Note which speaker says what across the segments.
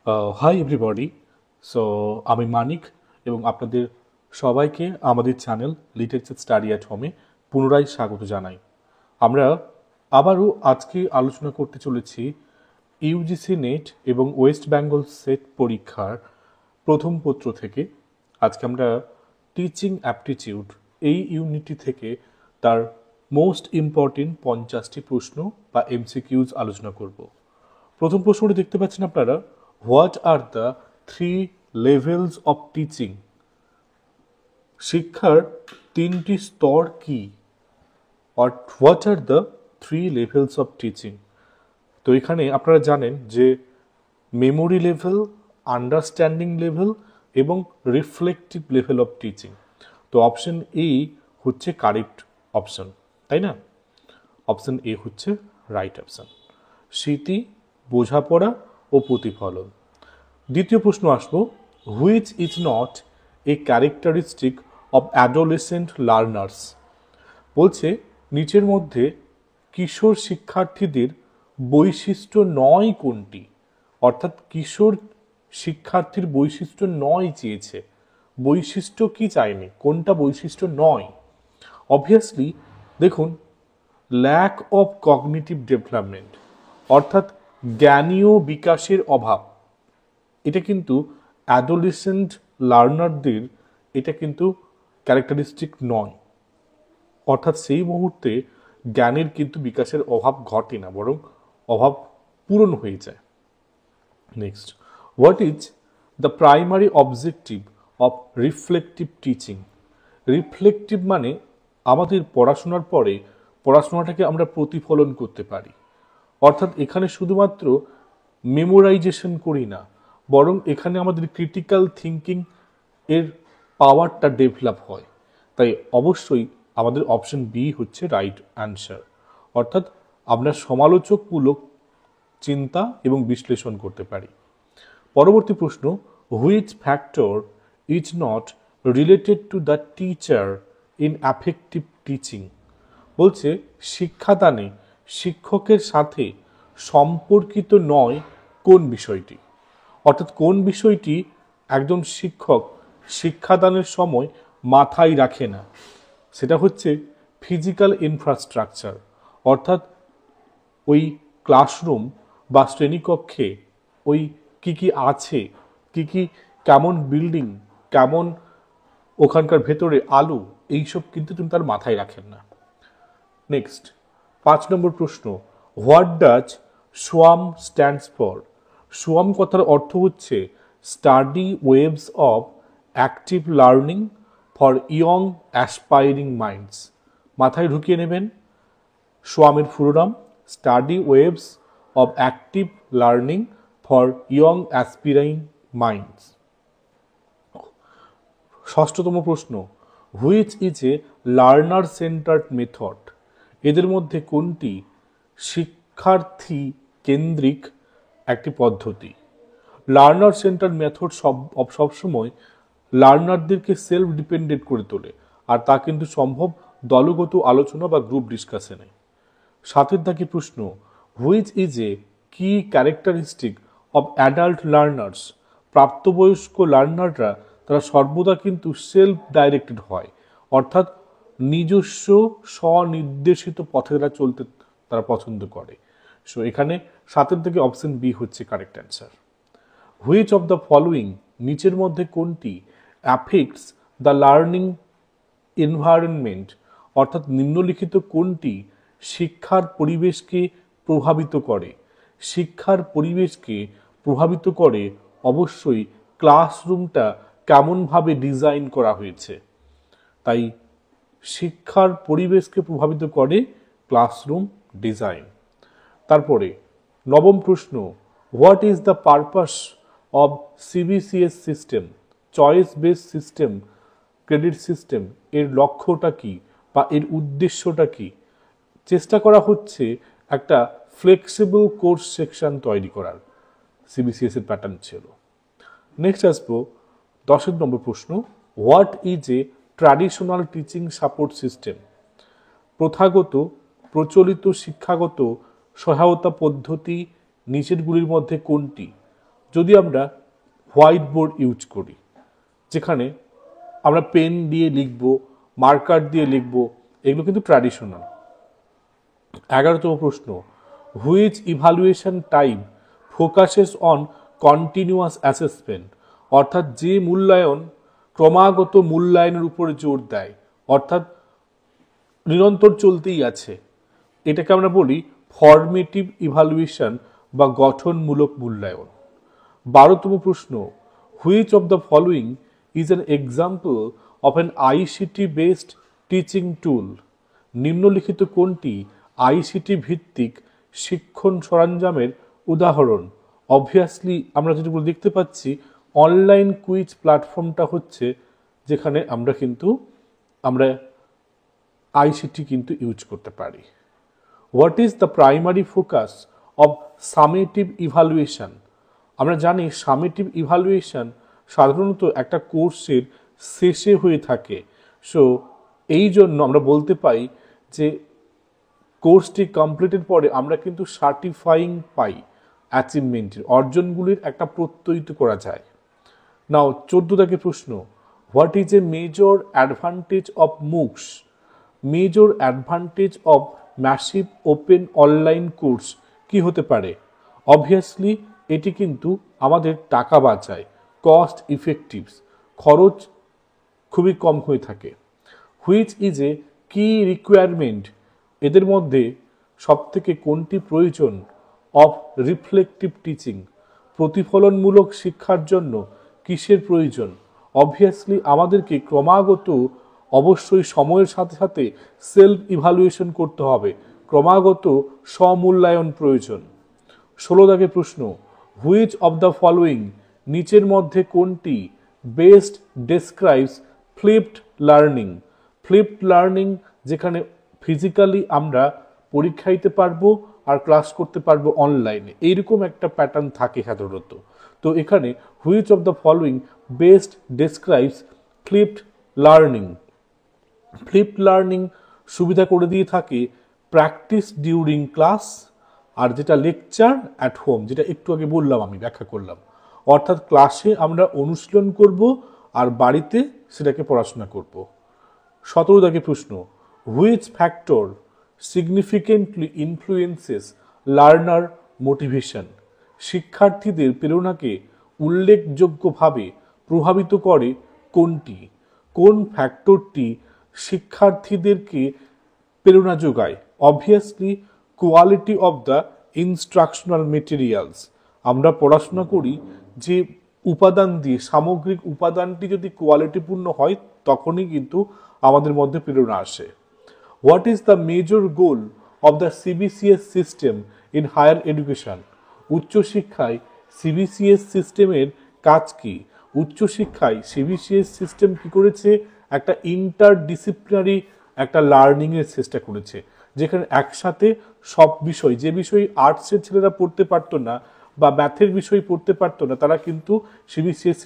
Speaker 1: Hi everybody. So আমি মানিক এবং আপনাদের সবাইকে আমাদের চ্যানেল লিটারেচার স্টাডি অ্যাট হোমে পুনরায় স্বাগত জানাই। আমরা আবারও আজকে আলোচনা করতে চলেছি ইউজিসি নেট এবং ওয়েস্ট বেঙ্গল সেট পরীক্ষার প্রথম পত্র থেকে। আজকে আমরা টিচিং অ্যাপটিটিউড এই ইউনিটটি থেকে তার মোস্ট ইম্পর্টেন্ট 50টি প্রশ্ন বা এমসিকিউজ আলোচনা করব। প্রথম প্রশ্নটি দেখতে পাচ্ছেন আপনারা, what are the 3 levels of teaching? শিক্ষার 3টি স্তর কি? আর what are the 3 levels of teaching? তো এখানে আপনারা জানেন যে মেমোরি লেভেল, আন্ডারস্ট্যান্ডিং লেভেল এবং রিফ্লেকটিভ লেভেল অফ টিচিং। তো অপশন এ হচ্ছে কারেক্ট অপশন, তাই না? অপশন এ হচ্ছে রাইট অপশন। স্মৃতি, বোঝাপড়া ও প্রতিফলন। দ্বিতীয় প্রশ্ন আসবো, which is not a characteristic of adolescent learners? বলছে নিচের মধ্যে কিশোর শিক্ষার্থীদের বৈশিষ্ট্য নয় কোনটি? অর্থাৎ কিশোর শিক্ষার্থীর বৈশিষ্ট্য নয় চেয়েছে, বৈশিষ্ট্য কি চায়নি, কোনটা বৈশিষ্ট্য নয়? অবভিয়াসলি দেখুন, ল্যাক অফ কগনিটিভ ডেভেলপমেন্ট অর্থাৎ জ্ঞানীয় বিকাশের অভাব, এটা কিন্তু অ্যাডোলেসেন্ট লার্নারদের এটা কিন্তু ক্যারেক্টারিস্টিক নয়। অর্থাৎ সেই মুহূর্তে জ্ঞানের কিন্তু বিকাশের অভাব ঘটে না, বরং অভাব পূরণ হয়ে যায়। Next, what is the primary objective of reflective teaching? Reflective মানে আমাদের পড়াশোনার পরে পড়াশোনাটাকে আমরা প্রতিফলন করতে পারি। অর্থাৎ এখানে শুধুমাত্র মেমোরাইজেশন করি না, বরং এখানে আমাদের ক্রিটিক্যাল থিঙ্কিং এর পাওয়ারটা ডেভেলপ হয়। তাই অবশ্যই আমাদের অপশন বি হচ্ছে রাইট অ্যান্সার। অর্থাৎ আমরা সমালোচকমূলক চিন্তা এবং বিশ্লেষণ করতে পারি। পরবর্তী প্রশ্ন, which factor is not related to the teacher in affective teaching? বলছে শিক্ষাদানে শিক্ষকের সাথে সম্পর্কিত নয় কোন বিষয়টি? অর্থাৎ কোন বিষয়টি একজন শিক্ষক শিক্ষাদানের সময় মাথায় রাখে না? সেটা হচ্ছে ফিজিক্যাল ইনফ্রাস্ট্রাকচার, অর্থাৎ ওই ক্লাসরুম বা শ্রেণীকক্ষে ওই কি কি আছে, কি কি, কেমন বিল্ডিং, কেমন ওখানকার ভেতরে আলো, এইসব কিন্তু তুমি তার মাথায় রাখেন না। নেক্সট, 5 নম্বর প্রশ্ন, what does Swayam stands for? Swayam কথার অর্থ হচ্ছে study waves of active learning for young aspiring minds. মাথায় ঢুকিয়ে নেবেন, সোয়ামের পুরো নাম study waves of active learning for young aspiring minds. 6তম প্রশ্ন, which is a learner centred method? এদের মধ্যে কোনটি শিক্ষার্থী কেন্দ্রিক একটি পদ্ধতি? লার্নার সেন্টার্ড মেথড সবসময় লার্নারদেরকে সেলফ ডিপেন্ডেন্ট করে তোলে, আর তা কিন্তু সম্ভব দলগত আলোচনা বা গ্রুপ ডিসকাশনে। 7 দাগের প্রশ্ন, হুইচ ইজ এ কি ক্যারেক্টারিস্টিক অব অ্যাডাল্ট লার্নার্স? প্রাপ্তবয়স্ক লার্নাররা তারা সর্বদা কিন্তু সেলফ ডাইরেক্টেড হয়, অর্থাৎ নিজস্ব স্বনির্দেশিত পথে তারা চলতে তারা পছন্দ করে। সো এখানে 7 থেকে অপশন বি হচ্ছে correct answer. Which of the following, নিচের মধ্যে কোনটি অ্যাফেক্টস দ্য লার্নিং এনভায়রনমেন্ট? অর্থাৎ নিম্নলিখিত কোনটি শিক্ষার পরিবেশকে প্রভাবিত করে? শিক্ষার পরিবেশকে প্রভাবিত করে অবশ্যই ক্লাসরুমটা কেমনভাবে ডিজাইন করা হয়েছে। তাই শিক্ষার পরিবেশকে প্রভাবিত করে ক্লাসরুম ডিজাইন। তারপরে 9ম প্রশ্ন, what is the purpose of CBCS system? Choice base system, credit system, এর লক্ষ্যটা কি বা এর উদ্দেশ্যটা কি? চেষ্টা করা হচ্ছে একটা ফ্লেক্সিবল কোর্স সেকশন তৈরি করার, সিবিসিএস এর প্যাটার্ন ছিল। নেক্সট আসবো 10 নম্বর প্রশ্ন, what is A traditional teaching support system? প্রথাগত প্রচলিত শিক্ষাগত সহায়তা পদ্ধতি নিচেরগুলির মধ্যে কোনটি? যদি আমরা হোয়াইট বোর্ড ইউজ করি, যেখানে আমরা পেন দিয়ে লিখব, মার্কার দিয়ে লিখব, এগুলো কিন্তু ট্র্যাডিশনাল। 11তম প্রশ্ন, which evaluation type focuses on continuous assessment, অর্থাৎ যে মূল্যায়ন ক্রমাগত মূল্যায়নের উপরে জোর দেয়, অর্থাৎ নিরন্তর চলতেই আছে, এটাকে আমরা বলি ফর্মেটিভ ইভালুয়েশন বা গঠনমূলক মূল্যায়ন। 12তম প্রশ্ন, which of the following is an example of an ICT based teaching tool, নিম্নলিখিত কোনটি আইসিটি ভিত্তিক শিক্ষণ সরঞ্জামের উদাহরণ? অবভিয়াসলি আমরা যেটুকু দেখতে পাচ্ছি, অনলাইন কুইজ প্ল্যাটফর্মটা হচ্ছে যেখানে আমরা আইসিটি কিন্তু ইউজ করতে পারি। What is the primary focus of summative evaluation? আমরা জানি সামেটিভ ইভালুয়েশন সাধারণত একটা কোর্সের শেষে হয়ে থাকে। সো এই জন্য আমরা বলতে পাই যে কোর্সটি কমপ্লিটের পরে আমরা কিন্তু সার্টিফাইং পাই, অ্যাচিভমেন্টের অর্জনগুলির একটা প্রত্যয়িত করা যায়। নাও 14 প্রশ্ন, what is a major advantage of MOOCs? Major advantage of massive open online course কি হতে পারে? অবভিয়াসলি এটি কিন্তু আমাদের টাকা বাঁচায়, কস্ট ইফেক্টিভস, খরচ খুবই কম হয়ে থাকে। হুইচ ইজ এ কি রিকোয়ারমেন্ট? এদের মধ্যে সবথেকে কোনটি প্রয়োজন? অফ রিফ্লেকটিভ টিচিং, প্রতিফলনমূলক শিক্ষার জন্য কিসের প্রয়োজন? অবভিয়াসলি আমাদেরকে ক্রমাগত অবশ্যই সময়ের সাথে সাথে সেলফ ইভালুয়েশন করতে হবে, ক্রমাগত স্বমূল্যায়ন প্রয়োজন। 16 প্রশ্ন, হুইচ অফ দ্য ফলোয়িং, নিচের মধ্যে কোনটি best describes flipped learning? Flipped learning যেখানে ফিজিক্যালি আমরা পরীক্ষা দিতে পারবো আর ক্লাস করতে পারবো অনলাইনে, এইরকম একটা প্যাটার্ন থাকে সাধারণত। তো এখানে which of the following best describes flipped learning? Flipped learning সুবিধা করে দিয়ে থাকে প্র্যাকটিস ডিউরিং ক্লাস, আর যেটা লেকচার অ্যাট হোম, যেটা একটু আগে বললাম, আমি ব্যাখ্যা করলাম, অর্থাৎ ক্লাসে আমরা অনুশীলন করব আর বাড়িতে সেটাকে পড়াশোনা করব। 17 প্রশ্ন, which factor significantly influences learner motivation? শিক্ষার্থীদের প্রেরণাকে উল্লেখযোগ্যভাবে প্রভাবিত করে কোনটি? কোন ফ্যাক্টরটি শিক্ষার্থীদেরকে প্রেরণা যোগায়? Obviously quality of the instructional materials. আমরা পড়াশোনা করি যে উপাদান দিয়ে, সামগ্রিক উপাদানটি যদি কোয়ালিটিপূর্ণ হয় তখনই কিন্তু আমাদের মধ্যে প্রেরণা আসে। What is the major goal of the CBCS system in higher education? উচ্চশিক্ষায় সিবিসিএস সিস্টেমের কাজ কি? উচ্চশিক্ষায় সিবিসিএস সিস্টেম কি করেছে? একটা ইন্টারডিসিপ্লিনারি একটা লার্নিংয়ের চেষ্টা করেছে, যেখানে একসাথে সব বিষয়, যে বিষয় আর্টসের ছেলেরা পড়তে পারতো না বা ম্যাথের বিষয় পড়তে পারতো না, তারা কিন্তু সিবিসিএস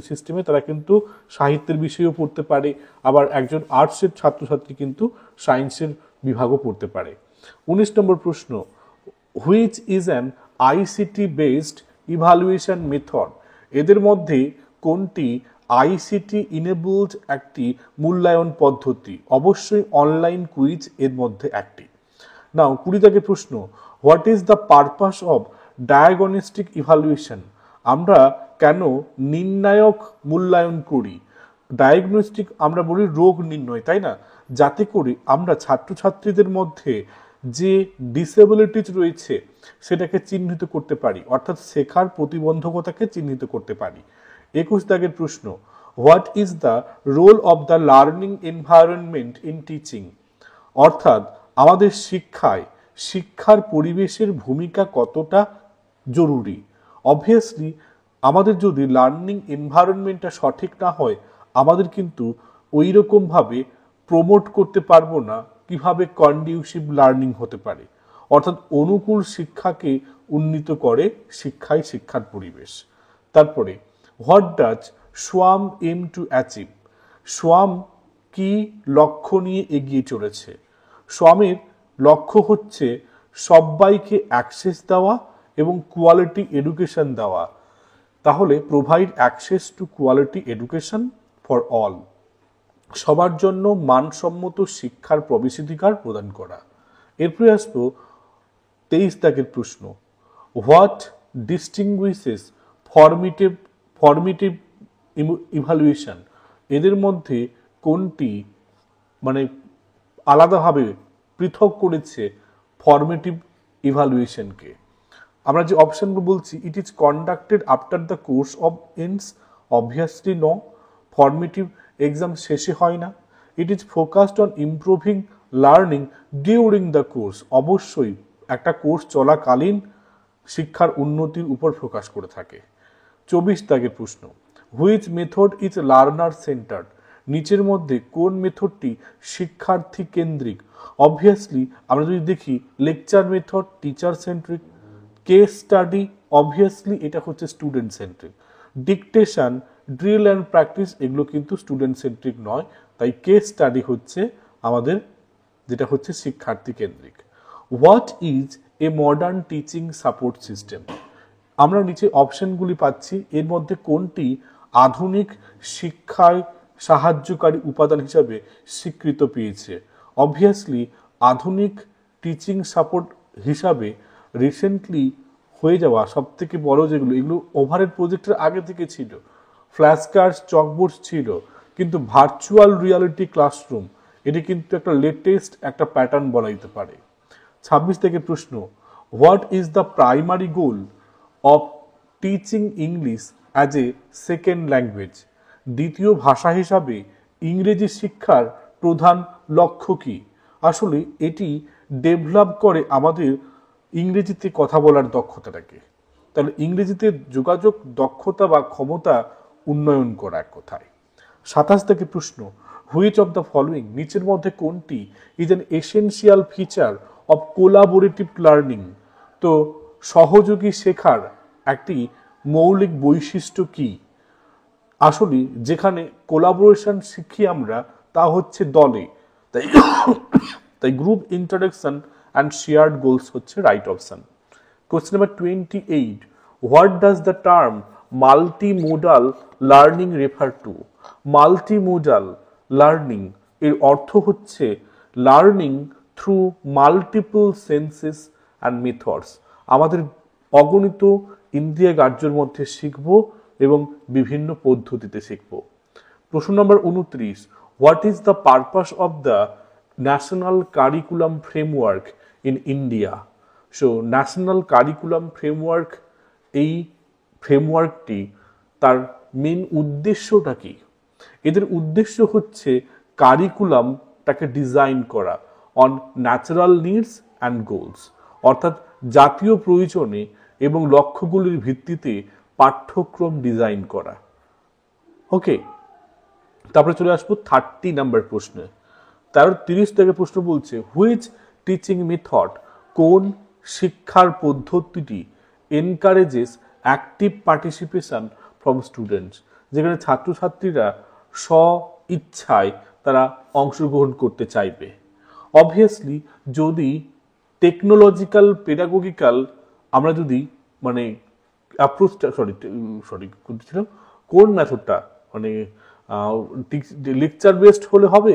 Speaker 1: সিস্টেমে তারা কিন্তু সাহিত্যের বিষয়ও পড়তে পারে, আবার একজন আর্টসের ছাত্রছাত্রী কিন্তু সায়েন্সের বিভাগও পড়তে পারে। 19 প্রশ্ন, which is an ICT based evaluation method? এদের মধ্যে কোনটি আইসিটি ইনেবলড একটি মূল্যায়ন পদ্ধতি? অবশ্যই অনলাইন কুইজ এর মধ্যে একটি। নাও 20 প্রশ্ন, what is the purpose of diagnostic evaluation? আমরা কেন নির্ণায়ক মূল্যায়ন করি? ডায়াগনস্টিক আমরা বলি রোগ নির্ণয়, তাই না? যাতে করে আমরা ছাত্রছাত্রীদের মধ্যে যে ডিসেবিলিটিস রয়েছে সেটাকে চিহ্নিত করতে পারি, অর্থাৎ শেখার প্রতিবন্ধকতাকে চিহ্নিত করতে পারি। 21 প্রশ্ন, what is the role of the learning environment in teaching? অর্থাৎ আমাদের শিক্ষার পরিবেশের ভূমিকা কতটা জরুরি? অবভিয়াসলি আমাদের যদি লার্নিং এনভায়রনমেন্টটা সঠিক না হয়, আমাদের কিন্তু ওই রকমভাবে প্রমোট করতে পারবো না কিভাবে কন্ডিউসিভ লার্নিং হতে পারে। অর্থাৎ অনুকূল শিক্ষাকে উন্নীত করে শিক্ষার পরিবেশ। তারপরে what does Swayam aim to achieve? Swayam কি লক্ষ্য নিয়ে এগিয়ে চলেছে? সোয়ামের লক্ষ্য হচ্ছে সবাইকে অ্যাক্সেস দেওয়া এবং কোয়ালিটি এডুকেশন দেওয়া। তাহলে provide access to quality education for all, সবার জন্য মানসম্মত শিক্ষার প্রবেশাধিকার প্রদান করা। এরপরে আসবো 23 দাগের প্রশ্ন, হোয়াট ডিস্টিংগুইশেস ফর্মেটিভ ইভালুয়েশন, এদের মধ্যে কোনটি মানে আলাদাভাবে পৃথক করেছে ফর্মেটিভ ইভালুয়েশনকে? আমরা যে অপশনগুলো বলছি, it is conducted after the course of ends, obviously no, formative exam শেষে হয় না। It is focused on improving learning during the course, অবশ্যই একটা কোর্স চলাকালীন শিক্ষার উন্নতির উপর ফোকাস করে থাকে। 24 দাগের প্রশ্ন, which method is learner centred, নিচের মধ্যে কোন মেথডটি শিক্ষার্থী কেন্দ্রিক? অবভিয়াসলি আমরা যদি দেখি lecture method teacher centric, case study obviously এটা হচ্ছে student centric, dictation drill and practice এগুলো কিন্তু স্টুডেন্ট সেন্ট্রিক নয়, তাই কেস স্টাডি হচ্ছে আমাদের যেটা হচ্ছে শিক্ষার্থী কেন্দ্রিক। What is a modern teaching support system, আমরা নিচে অপশনগুলি পাচ্ছি, এর মধ্যে কোনটি আধুনিক শিক্ষায় সাহায্যকারী উপাদান হিসাবে স্বীকৃত পেয়েছে? অবভিয়াসলি আধুনিক টিচিং সাপোর্ট হিসাবে রিসেন্টলি হয়ে যাওয়া সব থেকে বড় যেগুলো, এগুলো ওভারহেড প্রজেক্টের আগে থেকে ছিল, ফ্ল্যাশ কার্ডস চকবোর্ড ছিল, কিন্তু ভার্চুয়াল রিয়ালিটি ক্লাসরুম এটি কিন্তু একটা লেটেস্ট একটা প্যাটার্ন বলা যেতে পারে। 26 থেকে প্রশ্ন, what is the primary goal of teaching English as a second language, দ্বিতীয় ভাষা হিসাবে ইংরেজি শিক্ষার প্রধান লক্ষ্য কি? আসলে এটি ডেভেলপ করে আমাদের ইংরেজিতে কথা বলার দক্ষতাটাকে, তাহলে ইংরেজিতে যোগাযোগ দক্ষতা বা ক্ষমতা উন্নয়ন করা এক কথায়। 27 থেকে প্রশ্ন, হুইচ অফ দ্য ফলোইং, নিচের মধ্যে কোনটি is an essential feature of collaborative learning, তো সহযোগী শেখার একটি মৌলিক বৈশিষ্ট্য কি? আসলে যেখানে কোলাবোরেশন শিখি আমরা তা হচ্ছে দলে, তাই তাই group interaction and shared goals হচ্ছে right option. Question number 28, what does the term multimodal learning refer to? Multimodal learning এর অর্থ হচ্ছে learning through multiple senses and methods, আমাদের অগণিত ইন্দ্রিয় কার্যের মধ্যে শিখব এবং বিভিন্ন পদ্ধতিতে শিখব। প্রশ্ন নম্বর 29, what is the purpose of the national curriculum framework in India? So national curriculum framework, এই ফ্রেমওয়ার্কটি তার মেন উদ্দেশ্যটা কি? এদের উদ্দেশ্য হচ্ছে কারিকুলামটাকে ডিজাইন করা on natural needs and goals, অর্থাৎ জাতীয় প্রয়োজনে এবং লক্ষ্যগুলির ভিত্তিতে পাঠ্যক্রম ডিজাইন করা। ওকে, তারপরে চলে আসবো 30 নাম্বার প্রশ্নে। 30 থেকে প্রশ্ন বলছে, হুইচ টিচিং মেথড, কোন শিক্ষার পদ্ধতিটি encourages active participation from students, যেখানে ছাত্রছাত্রীরা স্ব ইচ্ছায় তারা অংশগ্রহণ করতে চাইবে। অবভিয়াসলি যদি টেকনোলজিক্যাল পেডাগোগিক্যাল আমরা যদি মানে অ্যাপ্রোচটা করতেছিলাম, কোন মেথডটা মানে লেকচার বেসড হলে হবে,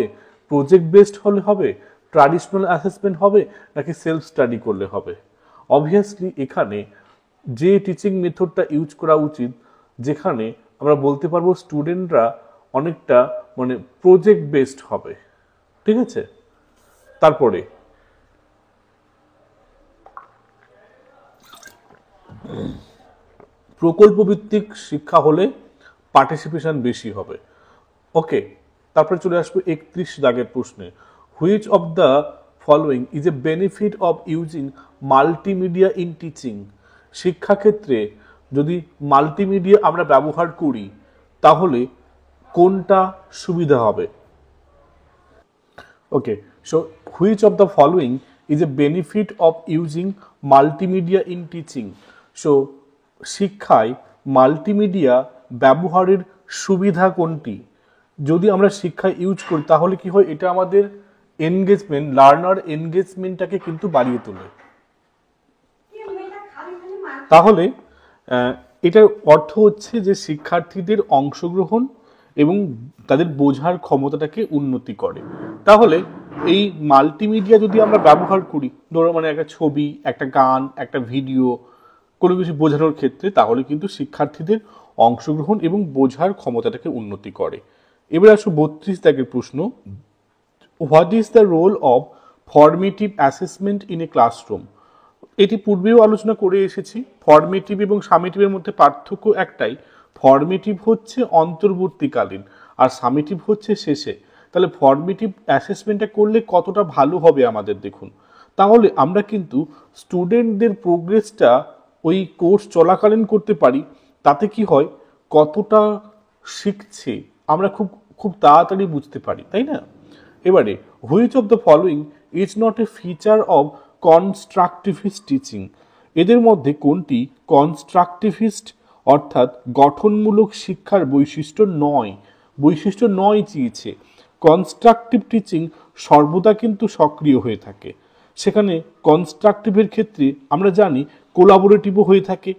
Speaker 1: প্রজেক্ট বেসড হলে হবে, ট্র্যাডিশনাল অ্যাসেসমেন্ট হবে, নাকি সেলফ স্টাডি করলে হবে? অবভিয়াসলি এখানে যে টিচিং মেথডটা ইউজ করা উচিত, যেখানে আমরা বলতে পারবো স্টুডেন্টরা অনেকটা মানে প্রজেক্ট বেসড হবে, ঠিক আছে? তারপরে প্রকল্প ভিত্তিক শিক্ষা হলে পার্টিসিপেশন বেশি হবে। ওকে, তারপরে চলে আসবে 31 দাগের প্রশ্নে, which of the following is a benefit of using multimedia in teaching? শিক্ষাক্ষেত্রে যদি মাল্টিমিডিয়া আমরা ব্যবহার করি তাহলে কোনটা সুবিধা হবে? Okay, so which of the following is a benefit of using multimedia in teaching? So শিক্ষায় মাল্টিমিডিয়া ব্যবহারের সুবিধা কোনটি? যদি আমরা শিক্ষায় ইউজ করি তাহলে কি হয়, এটা আমাদের এনগেজমেন্ট, লার্নার এনগেজমেন্টটাকে কিন্তু বাড়িয়ে তোলে। তাহলে এটার অর্থ হচ্ছে যে শিক্ষার্থীদের অংশগ্রহণ এবং তাদের বোঝার ক্ষমতাটাকে উন্নতি করে। তাহলে এই মাল্টিমিডিয়া যদি আমরা ব্যবহার করি, ধরো মানে একটা ছবি, একটা গান, একটা ভিডিও, কোনো কিছু বোঝানোর ক্ষেত্রে, তাহলে কিন্তু শিক্ষার্থীদের অংশগ্রহণ এবং বোঝার ক্ষমতাটাকে উন্নতি করে। এবার আসো 32 দাগের প্রশ্ন, what is the role of formative assessment in a classroom? এটি পূর্বেও আলোচনা করে এসেছি। ফর্মেটিভ এবং সামেটিভের মধ্যে পার্থক্য একটাই, ফর্মেটিভ হচ্ছে অন্তর্বর্তীকালীন আর সামেটিভ হচ্ছে শেষে। তাহলে ফর্মেটিভ অ্যাসেসমেন্টটা করলে কতটা ভালো হবে আমাদের দেখুন। তাহলে আমরা কিন্তু স্টুডেন্টদের প্রোগ্রেসটা ওই কোর্স চলাকালীন করতে পারি। তাতে কি হয়, কতটা শিখছে আমরা খুব খুব তাড়াতাড়ি বুঝতে পারি, তাই না? এবারে, which of the following is not a feature of constructivist teaching? এদের মধ্যে কোনটি কনস্ট্রাকটিভিস্ট অর্থাৎ গঠনমূলক শিক্ষার বৈশিষ্ট্য নয় চেয়েছে। কনস্ট্রাকটিভ টিচিং সর্বদা কিন্তু সক্রিয় হয়ে থাকে। সেখানে কনস্ট্রাকটিভের ক্ষেত্রে আমরা জানি কোলাবোরেটিভও হয়ে থাকে,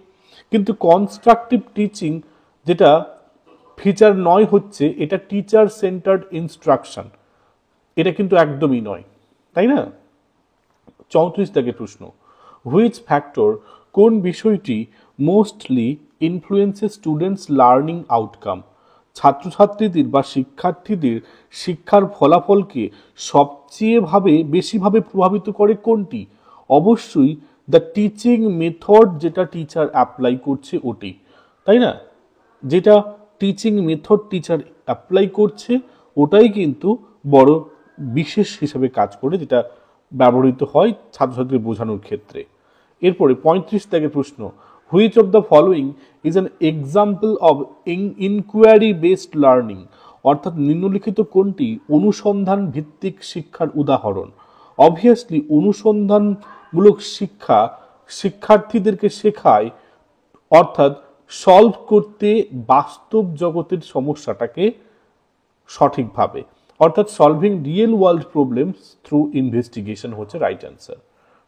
Speaker 1: কিন্তু কনস্ট্রাকটিভ টিচিং যেটা ফিচার নয় হচ্ছে এটা টিচার সেন্টার্ড ইনস্ট্রাকশন, এটা কিন্তু একদমই নয়, তাই না? 34 থেকে প্রশ্ন, হুইচ ফ্যাক্টর, কোন বিষয়টি mostly influences students learning outcome? ছাত্রছাত্রীদের বা শিক্ষার্থীদের শিক্ষার ফলাফলকে বেশিভাবে প্রভাবিত করে কোনটি? অবশ্যই দ্য টিচিং মেথড, যেটা টিচার অ্যাপ্লাই করছে ওটি, তাই না? যেটা টিচিং মেথড টিচার অ্যাপ্লাই করছে ওটাই কিন্তু বড় বিশেষ হিসেবে কাজ করে, যেটা ব্যবহৃত হয় ছাত্রছাত্রীদের বোঝানোর ক্ষেত্রে। এরপরে 35 থেকে প্রশ্ন, which of the following is an example of inquiry based learning? অর্থাৎ নিম্নলিখিত কোনটি অনুসন্ধান ভিত্তিক শিক্ষার উদাহরণ? অবভিয়াসলি অনুসন্ধানমূলক শিক্ষা শিক্ষার্থীদেরকে শেখায়, অর্থাৎ সলভ করতে বাস্তব জগতের সমস্যাটাকে সঠিকভাবে, অর্থাৎ solving real world problems through investigation হচ্ছে রাইট অ্যান্সার।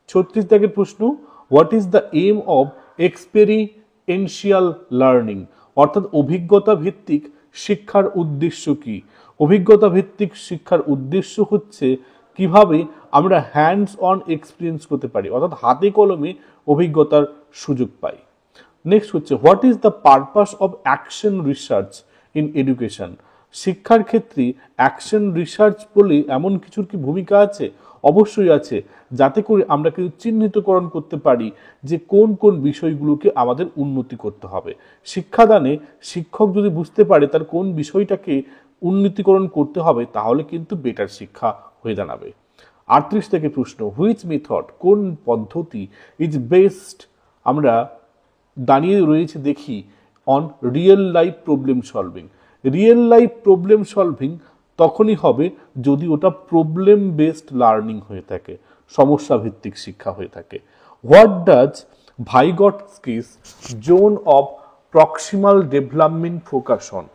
Speaker 1: 36 দাগের প্রশ্ন, what is the aim of experiential learning? অর্থাৎ অভিজ্ঞতা ভিত্তিক শিক্ষার উদ্দেশ্য কি? অভিজ্ঞতা ভিত্তিক শিক্ষার উদ্দেশ্য হচ্ছে কিভাবে আমরা হ্যান্ডস অন এক্সপিরিয়েন্স করতে পারি, অর্থাৎ হাতে কলমে অভিজ্ঞতার সুযোগ পাই। নেক্সট হচ্ছে, what is the purpose of action research in education? শিক্ষার ক্ষেত্রে অ্যাকশন রিসার্চ বলে এমন কিছুর কি ভূমিকা আছে? অবশ্যই আছে, যাতে করে আমরা কিন্তু চিহ্নিতকরণ করতে পারি যে কোন কোন বিষয়গুলোকে আমাদের উন্নতি করতে হবে। শিক্ষাদানে শিক্ষক যদি বুঝতে পারে তার কোন বিষয়টাকে উন্নতিকরণ করতে হবে, তাহলে কিন্তু বেটার শিক্ষা হয়ে দাঁড়াবে। 38 থেকে প্রশ্ন, হুইচ মেথড, কোন পদ্ধতি ইজ বেস্ট, আমরা দাঁড়িয়ে রয়েছে দেখি, on real life problem solving? Real life problem solving তখনই হবে যদি ওটা প্রবলেম বেসড লার্নিং হয়ে থাকে, সমস্যা ভিত্তিক শিক্ষা হয়ে থাকে। What does Vygotsky's zone of proximal development focus on?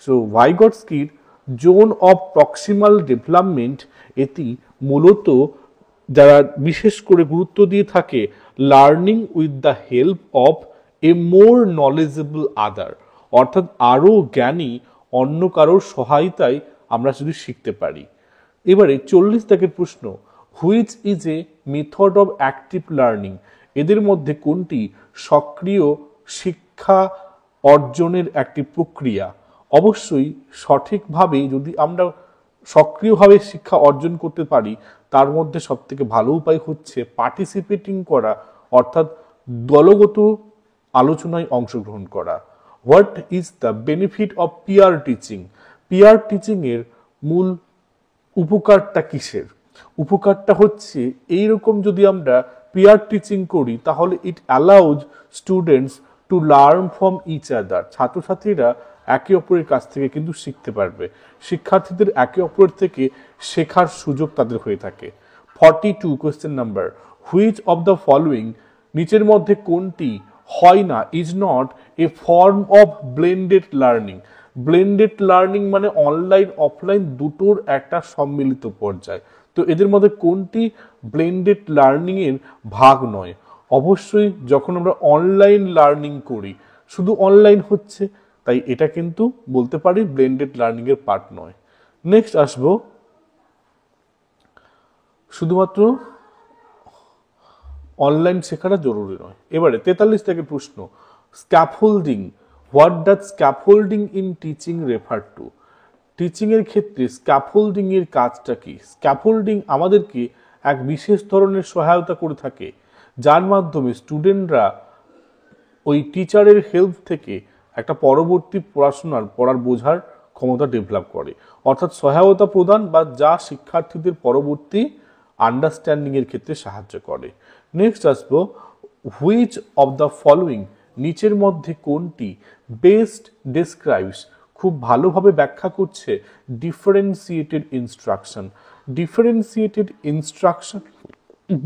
Speaker 1: So ভাইগটস্কির জোন অফ প্রক্সিমাল ডেভেলপমেন্ট, এটি মূলত যারা বিশেষ করে গুরুত্ব দিয়ে থাকে learning with the help of a more knowledgeable other, অর্থাৎ আরও জ্ঞানী অন্য কারোর সহায়তায় আমরা যদি শিখতে পারি। এবারে 40 দাগের প্রশ্ন, which is A method of active learning? এদের মধ্যে কোনটি সক্রিয় শিক্ষা অর্জনের একটি প্রক্রিয়া? অবশ্যই সঠিকভাবে যদি আমরা সক্রিয়ভাবে শিক্ষা অর্জন করতে পারি, তার মধ্যে সবথেকে ভালো উপায় হচ্ছে পার্টিসিপেটিং করা, অর্থাৎ দলগত আলোচনায় অংশগ্রহণ করা। What is the benefit of peer teaching? Peer teaching এর মূল উপকারটা কিসের? উপকারটা হচ্ছে এইরকম, যদি আমরা পিয়ার টিচিং করি তাহলে it allows students to learn from each other. ছাত্রছাত্রীরা একে অপরের কাছ থেকে কিন্তু শিখতে পারবে, শিক্ষার্থীদের একে অপরের থেকে শেখার সুযোগ তাদের হয়ে থাকে। 42 question number, which of the following, নিচের মধ্যে কোনটি হয় না, is not a form of blended learning? Blended learning মানে অনলাইন অফলাইন দুটোর একটা সম্মিলিত পর্যায়। তো এদের মধ্যে কোনটি ব্লেন্ডেড লার্নিং এর ভাগ নয়? অবশ্যই যখন আমরা অনলাইন লার্নিং করি, শুধু অনলাইন হচ্ছে, তাই এটা কিন্তু বলতে পারি ব্লেন্ডেড লার্নিং এর পার্ট নয়। নেক্সট আসবো শুধুমাত্র অনলাইন শেখাটা জরুরি নয়। এবারে 43 থেকে প্রশ্ন, scaffolding, what does scaffolding in teaching refer to? Teaching এর ক্ষেত্রে স্ক্যাফোল্ডিং এর কাজটা কি? স্ক্যাফোল্ডিং আমাদেরকে এক বিশেষ ধরনের সহায়তা করে থাকে, যার মাধ্যমে স্টুডেন্টরা ওই টিচারের হেল্প থেকে একটা পরবর্তী পড়ার বোঝার ক্ষমতা ডেভেলপ করে, অর্থাৎ সহায়তা প্রদান বা যা শিক্ষার্থীদের পরবর্তী আন্ডারস্ট্যান্ডিং এর ক্ষেত্রে সাহায্য করে। নেক্সট আসবো, হুইচ অফ দ্য ফলোইং, নিচের মধ্যে কোনটি বেস্ট ডেসক্রাইবস, খুব ভালোভাবে ব্যাখ্যা করছে ডিফারেন্সিয়েটেড ইনস্ট্রাকশন। ডিফারেন্সিয়েটেড ইনস্ট্রাকশন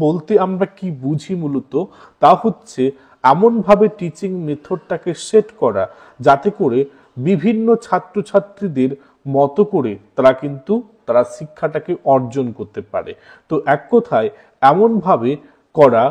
Speaker 1: বলতে আমরা কি বুঝি মূলত, তা হচ্ছে এমনভাবে টিচিং মেথডটাকে সেট করা যাতে করে বিভিন্ন ছাত্রছাত্রীদের মতো করে তারা শিক্ষাটাকে অর্জন করতে পারে। তো এক কথায় এমনভাবে করা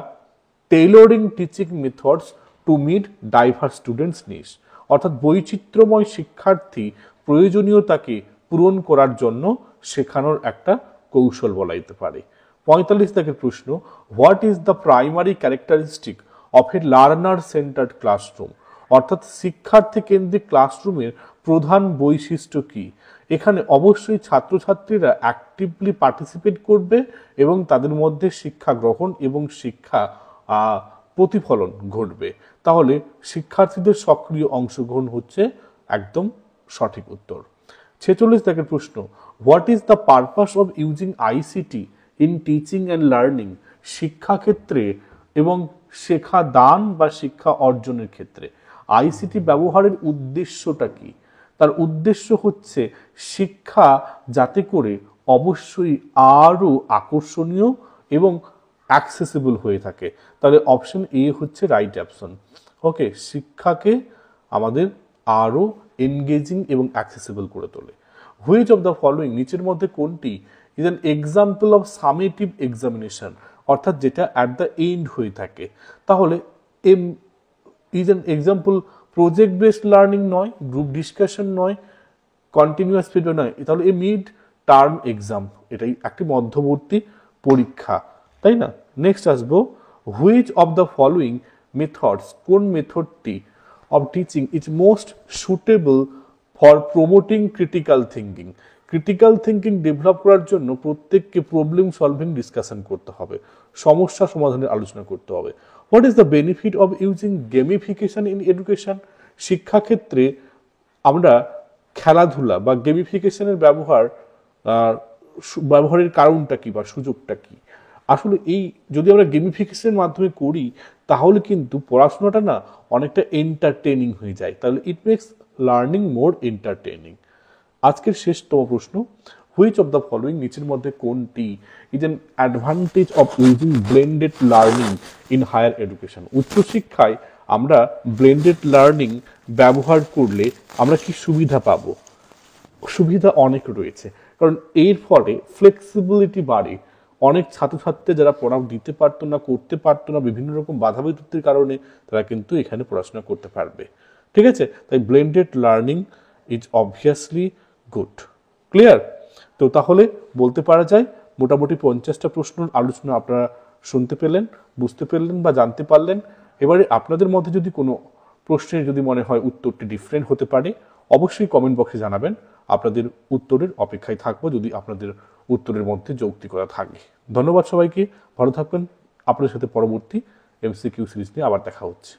Speaker 1: tailoring teaching methods to meet diverse students needs, অর্থাৎ বৈচিত্র্যময় শিক্ষার্থী প্রয়োজনীয়তাকে পূরণ করার জন্য শেখানোর একটা কৌশল বলা যেতে পারে। 45 থেকে প্রশ্ন, what is the primary characteristic of A learner centred classroom? অর্থাৎ শিক্ষার্থী কেন্দ্রিক ক্লাসরুমের প্রধান বৈশিষ্ট্য কি? এখানে অবশ্যই ছাত্রছাত্রীরা অ্যাক্টিভলি পার্টিসিপেট করবে এবং তাদের মধ্যে শিক্ষা গ্রহণ এবং শিক্ষা প্রতিফলন ঘটবে। তাহলে শিক্ষার্থীদের সক্রিয় অংশগ্রহণ হচ্ছে একদম সঠিক উত্তর। 46 থেকে প্রশ্ন, what is the purpose of using ICT in teaching and learning? শিক্ষাক্ষেত্রে এবং শেখা দান বা শিক্ষা অর্জনের ক্ষেত্রে আইসিটি ব্যবহারের উদ্দেশ্যটা কি? তার উদ্দেশ্য হচ্ছে শিক্ষা যাতে করে অবশ্যই আরো আকর্ষণীয় এবং অ্যাক্সেসিবল হয়ে থাকে। তাহলে অপশন এ হচ্ছে রাইট অপশন। ওকে, শিক্ষাকে আমাদের আরো এনগেজিং এবং অ্যাক্সেসিবল করে তোলে। হুইচ অফ দ্য ফলোইং, নিচের মধ্যে কোনটি is an example of summative examination, অর্থাৎ যেটা অ্যাট দ্য এন্ড হয়ে থাকে? তাহলে is an example project based learning নয়, গ্রুপ ডিসকাশন নয়, কন্টিনিউয়াস পিরিয়ড নয়, তাহলে এ মিড টার্ম এক্সাম, এটাই একটি মধ্যবর্তী পরীক্ষা, তাই না? নেক্সট আসবো, which of the following methods, কোন মেথডটি of teaching is most suitable for promoting critical thinking? Critical thinking develop করার জন্য প্রত্যেককে প্রবলেম সলভিং ডিসকাশন করতে হবে, সমস্যা সমাধানের আলোচনা করতে হবে। What is the benefit of using gamification in education? শিক্ষাক্ষেত্রে আমরা খেলাধুলা বা গেমিফিকেশনের ব্যবহারের কারণটা কি বা সুযোগটা কি? আসলে এই যদি আমরা গেমিফিকেশনের মাধ্যমে করি তাহলে কিন্তু পড়াশোনাটা না অনেকটা এন্টারটেইনিং হয়ে যায়, তাহলে it makes learning more entertaining. আজকের শেষতম প্রশ্ন, হুইচ অফ দ্য ফলোইং, নিচের মধ্যে কোনটি is an advantage of using blended learning in higher education? উচ্চশিক্ষায় আমরা ব্লেন্ডেড লার্নিং ব্যবহার করলে আমরা কি সুবিধা পাবো? সুবিধা অনেক রয়েছে, কারণ এর ফলে ফ্লেক্সিবিলিটি বাড়ে। অনেক ছাত্রছাত্রী যারা পড়া দিতে পারতো না, করতে পারতো না, বিভিন্ন রকম বাধা বিপত্তির কারণে তারা কিন্তু এখানে পড়াশোনা করতে পারবে। ঠিক আছে, তাই blended learning is obviously good. Clear? তো তাহলে বলতে পারা যায় মোটামুটি 50টা প্রশ্নের আলোচনা আপনারা শুনতে পেলেন, বুঝতে পারলেন বা জানতে পারলেন। এবারে আপনাদের মধ্যে যদি কোনো প্রশ্নের যদি মনে হয় উত্তরটি ডিফারেন্ট হতে পারে, অবশ্যই কমেন্ট বক্সে জানাবেন। আপনাদের উত্তরের অপেক্ষায় থাকবো যদি আপনাদের উত্তরের মধ্যে যৌক্তিকতা থাকে। ধন্যবাদ সবাইকে, ভালো থাকবেন। আপনাদের সাথে পরবর্তী MCQ সিরিজ নিয়ে আবার দেখা হচ্ছে।